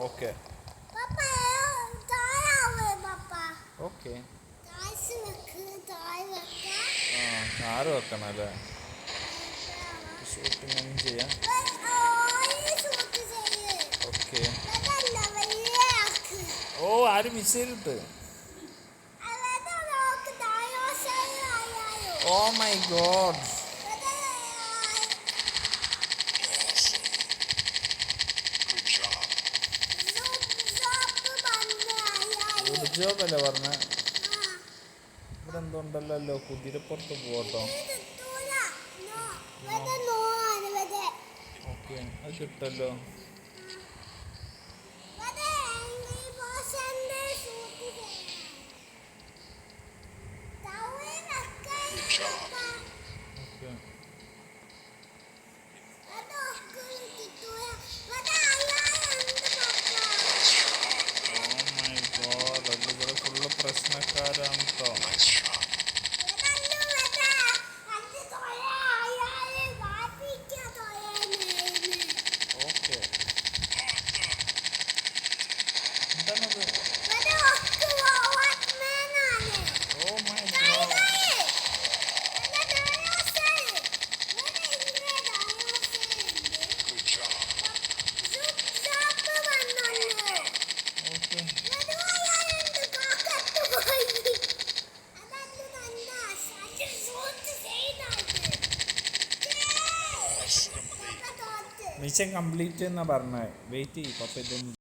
Okay okay car വെക്കണം അല്ലേ? Shooting ഒന്നും ചെയ്യാം. ഓക്കെ. ഓ ആര് മിസൈലിട്ട്? Oh my God. Good job അല്ലേ പറഞ്ഞ? ഇവിടെ എന്തുണ്ടല്ലോ, കുതിരപ്പുറത്ത് പോട്ടോ. ഓക്കെ, അത് കിട്ടല്ലോ. ഫുള്ള് പ്രശ്നക്കാരാണ് കേട്ടോ. ഓക്കെ, എന്താണത്? Oh my god. Mission complete എന്നാ പറഞ്ഞത്. വെയിറ്റ് ചെയ്യും. പപ്പ ഇതൊന്നും